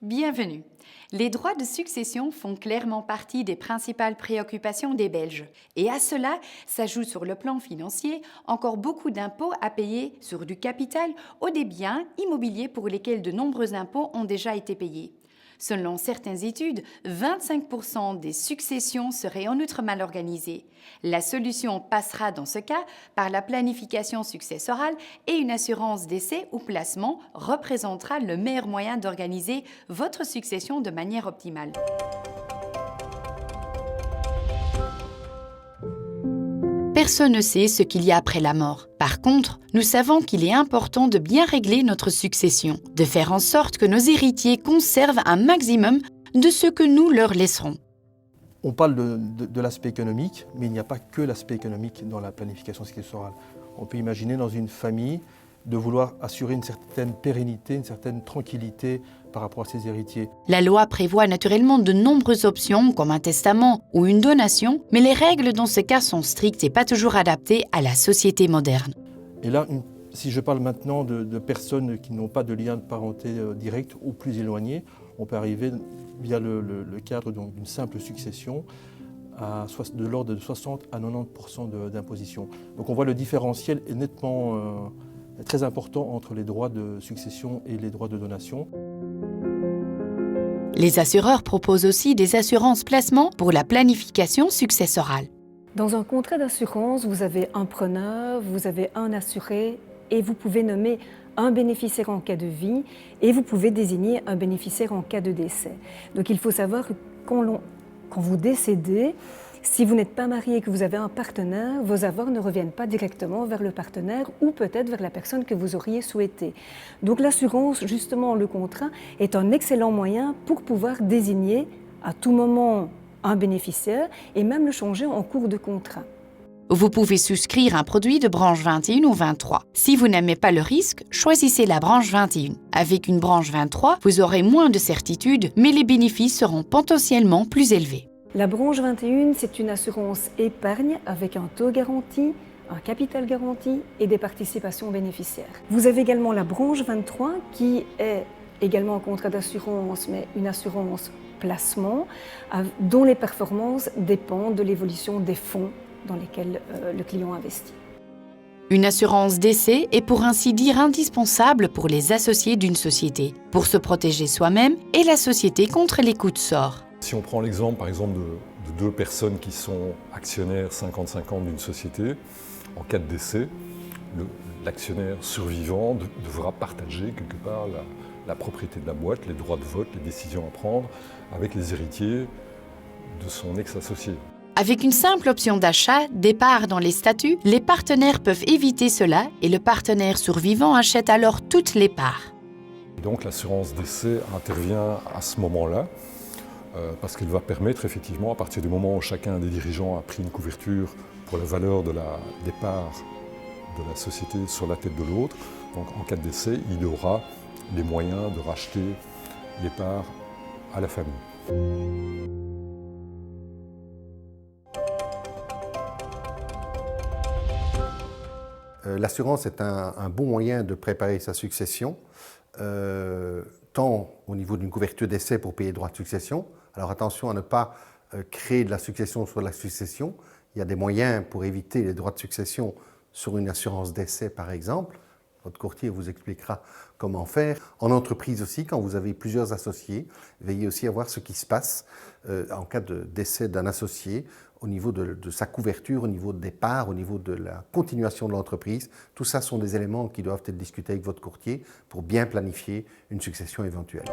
Bienvenue. Les droits de succession font clairement partie des principales préoccupations des Belges. Et à cela s'ajoute sur le plan financier encore beaucoup d'impôts à payer sur du capital ou des biens immobiliers pour lesquels de nombreux impôts ont déjà été payés. Selon certaines études, 25% des successions seraient en outre mal organisées. La solution passera dans ce cas par la planification successorale et une assurance décès ou placement représentera le meilleur moyen d'organiser votre succession de manière optimale. Personne ne sait ce qu'il y a après la mort. Par contre, nous savons qu'il est important de bien régler notre succession, de faire en sorte que nos héritiers conservent un maximum de ce que nous leur laisserons. On parle de l'aspect économique, mais il n'y a pas que l'aspect économique dans la planification successorale. On peut imaginer dans une famille de vouloir assurer une certaine pérennité, une certaine tranquillité par rapport à ses héritiers. La loi prévoit naturellement de nombreuses options, comme un testament ou une donation, mais les règles dans ce cas sont strictes et pas toujours adaptées à la société moderne. Et là, si je parle maintenant de personnes qui n'ont pas de lien de parenté direct ou plus éloigné, on peut arriver via le cadre d'une simple succession de l'ordre de 60 à 90% d'imposition. Donc on voit le différentiel est nettement très important entre les droits de succession et les droits de donation. Les assureurs proposent aussi des assurances placement pour la planification successorale. Dans un contrat d'assurance, vous avez un preneur, vous avez un assuré et vous pouvez nommer un bénéficiaire en cas de vie et vous pouvez désigner un bénéficiaire en cas de décès. Donc il faut savoir que quand vous décédez, si vous n'êtes pas marié et que vous avez un partenaire, vos avoirs ne reviennent pas directement vers le partenaire ou peut-être vers la personne que vous auriez souhaité. Donc l'assurance, justement le contrat, est un excellent moyen pour pouvoir désigner à tout moment un bénéficiaire et même le changer en cours de contrat. Vous pouvez souscrire un produit de branche 21 ou 23. Si vous n'aimez pas le risque, choisissez la branche 21. Avec une branche 23, vous aurez moins de certitude, mais les bénéfices seront potentiellement plus élevés. La branche 21, c'est une assurance épargne avec un taux garanti, un capital garanti et des participations bénéficiaires. Vous avez également la branche 23 qui est également un contrat d'assurance, mais une assurance placement dont les performances dépendent de l'évolution des fonds dans lesquels le client investit. Une assurance décès est pour ainsi dire indispensable pour les associés d'une société, pour se protéger soi-même et la société contre les coups de sort. Si on prend l'exemple par exemple de deux personnes qui sont actionnaires 50-50 d'une société, en cas de décès, l'actionnaire survivant devra partager quelque part la propriété de la boîte, les droits de vote, les décisions à prendre avec les héritiers de son ex-associé. Avec une simple option d'achat, départ dans les statuts, les partenaires peuvent éviter cela et le partenaire survivant achète alors toutes les parts. Et donc l'assurance décès intervient à ce moment-là parce qu'elle va permettre effectivement, à partir du moment où chacun des dirigeants a pris une couverture pour la valeur des parts de la société sur la tête de l'autre, donc en cas de décès, il aura les moyens de racheter les parts à la famille. L'assurance est un bon moyen de préparer sa succession, tant au niveau d'une couverture d'essai pour payer les droits de succession. Alors attention à ne pas créer de la succession sur la succession. Il y a des moyens pour éviter les droits de succession sur une assurance d'essai par exemple. Votre courtier vous expliquera comment faire. En entreprise aussi, quand vous avez plusieurs associés, veillez aussi à voir ce qui se passe en cas de décès d'un associé au niveau de sa couverture, au niveau des parts, au niveau de la continuation de l'entreprise. Tout ça sont des éléments qui doivent être discutés avec votre courtier pour bien planifier une succession éventuelle.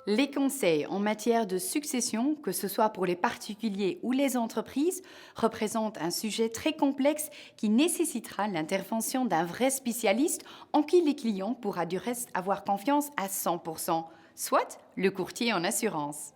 Les conseils en matière de succession, que ce soit pour les particuliers ou les entreprises, représentent un sujet très complexe qui nécessitera l'intervention d'un vrai spécialiste en qui les clients pourront du reste avoir confiance à 100%, soit le courtier en assurance.